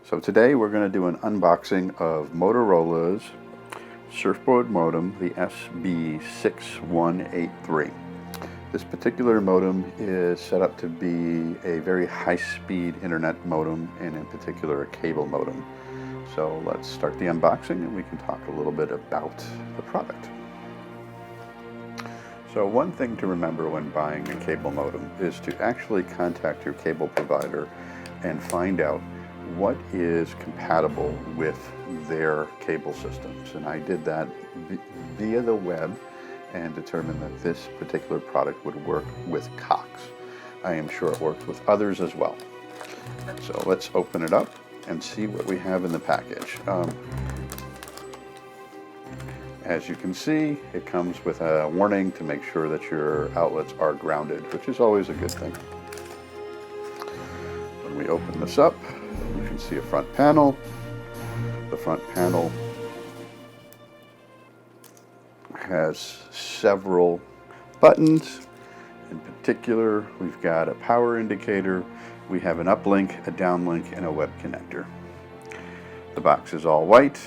So today we're going to do an unboxing of Motorola's surfboard modem, the SB6183. This particular modem is set up to be a very high-speed internet modem, and in particular a cable modem. So let's start the unboxing and we can talk a little bit about the product. So one thing to remember when buying a cable modem is to actually contact your cable provider and find out what is compatible with their cable systems. And I did that via the web and determined that this particular product would work with Cox. I am sure it works with others as well. So let's open it up and see what we have in the package. As you can see, it comes with a warning to make sure that your outlets are grounded, which is always a good thing. When we open this up, you can see a front panel. The front panel has several buttons. In particular, we've got a power indicator, we have an uplink, a downlink, and a web connector. The box is all white.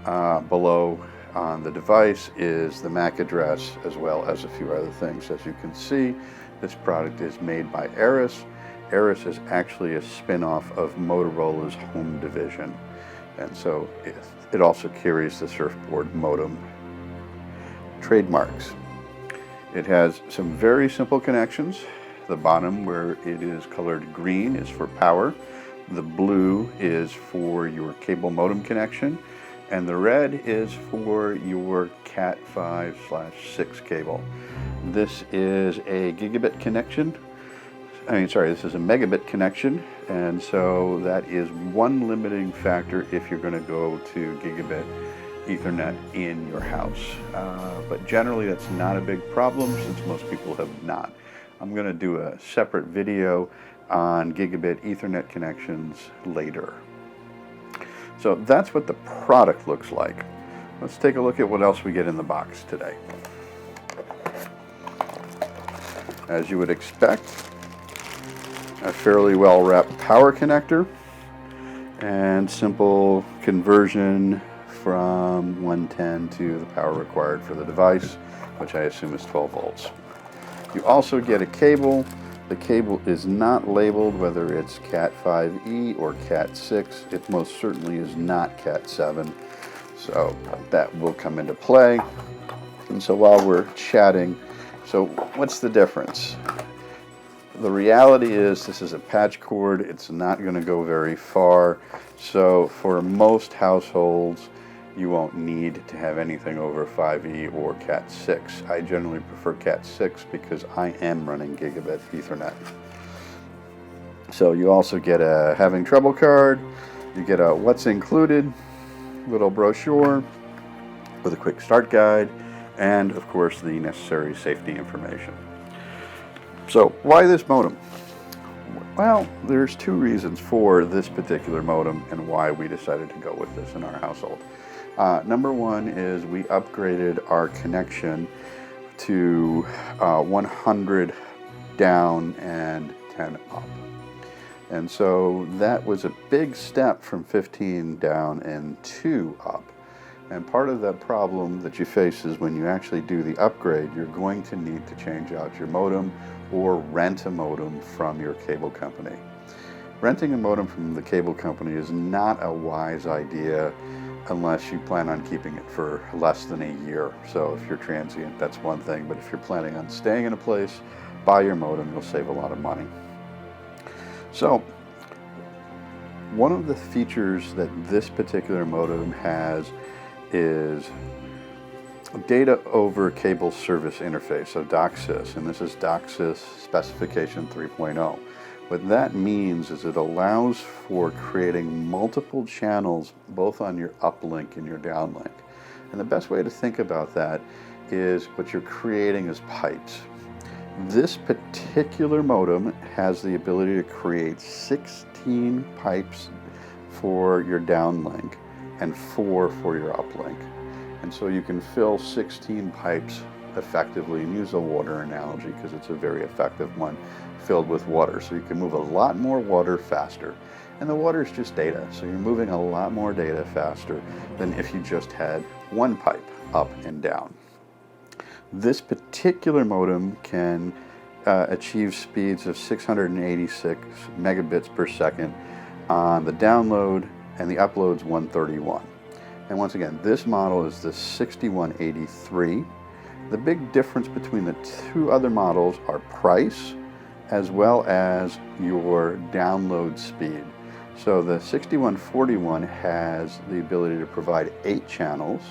Below on the device is the MAC address as well as a few other things. As you can see, this product is made by Arris. Arris is actually a spin-off of Motorola's home division, and so it also carries the surfboard modem trademarks. It has some very simple connections. The bottom, where it is colored green, is for power. The blue is for your cable modem connection, and the red is for your Cat 5/6 cable. This is a gigabit connection. This is a megabit connection, and so that is one limiting factor if you're going to go to gigabit Ethernet in your house. But generally that's not a big problem since most people have not. I'm going to do a separate video on gigabit Ethernet connections later. So that's what the product looks like. Let's take a look at what else we get in the box today. As you would expect, a fairly well-wrapped power connector and simple conversion from 110 to the power required for the device, which I assume is 12 volts. You also get a cable. The cable is not labeled whether it's Cat 5e or Cat 6. It most certainly is not Cat 7, so that will come into play. And so while we're chatting, so what's the difference? The reality is this is a patch cord. It's not going to go very far. So for most households, you won't need to have anything over 5e or Cat 6. I generally prefer Cat 6 because I am running gigabit Ethernet. So you also get a having trouble card. You get a what's included little brochure with a quick start guide, and of course the necessary safety information. So why this modem? Well, there's two reasons for this particular modem and why we decided to go with this in our household. Number one is we upgraded our connection to 100 down and 10 up. And so that was a big step from 15 down and 2 up. And part of the problem that you face is when you actually do the upgrade, you're going to need to change out your modem or rent a modem from your cable company. Renting a modem from the cable company is not a wise idea unless you plan on keeping it for less than a year. So if you're transient, that's one thing, but if you're planning on staying in a place, buy your modem, you'll save a lot of money. So one of the features that this particular modem has is data over cable service interface, so DOCSIS, and this is DOCSIS specification 3.0. What that means is it allows for creating multiple channels both on your uplink and your downlink. And the best way to think about that is what you're creating is pipes. This particular modem has the ability to create 16 pipes for your downlink and 4 for your uplink. And so you can fill 16 pipes effectively, and use a water analogy because it's a very effective one, filled with water. So you can move a lot more water faster. and the water is just data. So you're moving a lot more data faster than if you just had one pipe up and down. This particular modem can achieve speeds of 686 megabits per second on the download, and the upload's 131. And once again, this model is the 6183. The big difference between the two other models are price as well as your download speed. So the 6141 has the ability to provide 8 channels,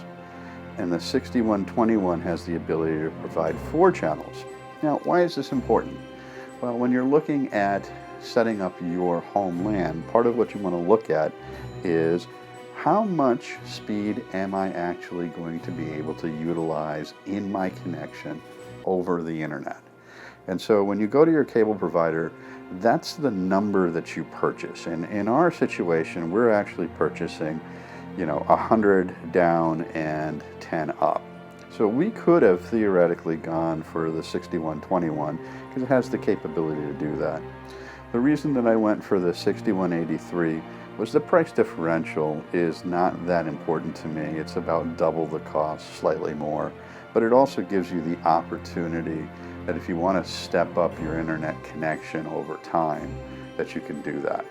and the 6121 has the ability to provide 4 channels. Now, why is this important? Well, when you're looking at setting up your home LAN, part of what you want to look at is how much speed am I actually going to be able to utilize in my connection over the internet. And so when you go to your cable provider, that's the number that you purchase. And in our situation, we're actually purchasing, 100 down and 10 up. So we could have theoretically gone for the 6121 because it has the capability to do that. The reason that I went for the 6183 was the price differential is not that important to me. It's about double the cost, slightly more. But it also gives you the opportunity that if you want to step up your internet connection over time, that you can do that.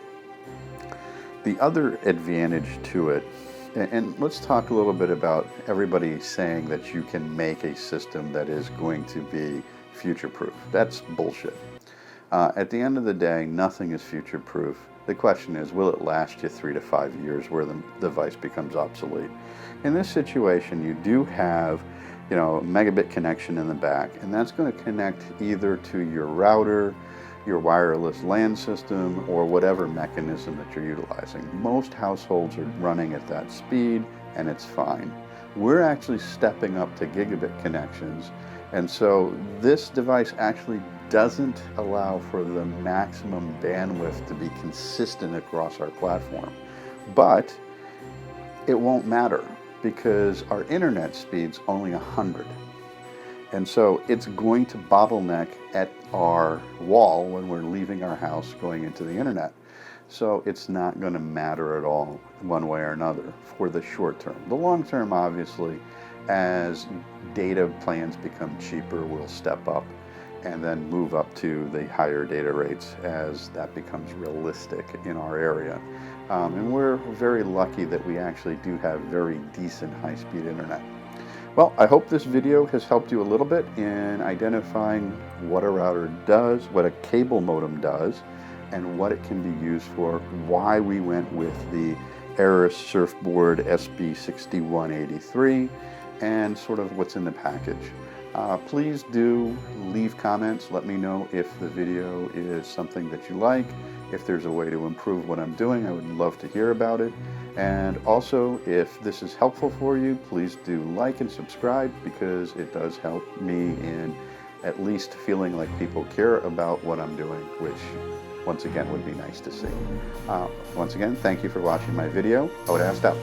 The other advantage to it, and let's talk a little bit about everybody saying that you can make a system that is going to be future-proof. That's bullshit. At the end of the day, nothing is future-proof. The question is, will it last you 3 to 5 years where the device becomes obsolete? In this situation, you do have, a megabit connection in the back, and that's going to connect either to your router, your wireless LAN system, or whatever mechanism that you're utilizing. Most households are running at that speed, and it's fine. We're actually stepping up to gigabit connections, and so this device actually doesn't allow for the maximum bandwidth to be consistent across our platform. But it won't matter because our internet speed's only 100. And so it's going to bottleneck at our wall when we're leaving our house going into the internet. So it's not going to matter at all one way or another for the short term. The long term, obviously, as data plans become cheaper, we'll step up and then move up to the higher data rates as that becomes realistic in our area. And we're very lucky that we actually do have very decent high-speed internet. Well, I hope this video has helped you a little bit in identifying what a router does, what a cable modem does, and what it can be used for, why we went with the Arris Surfboard SB6183, and sort of what's in the package. Please do leave comments. Let me know if the video is something that you like. If there's a way to improve what I'm doing, I would love to hear about it. And also, if this is helpful for you, please do like and subscribe because it does help me in at least feeling like people care about what I'm doing, which once again would be nice to see. Once again, thank you for watching my video. Out.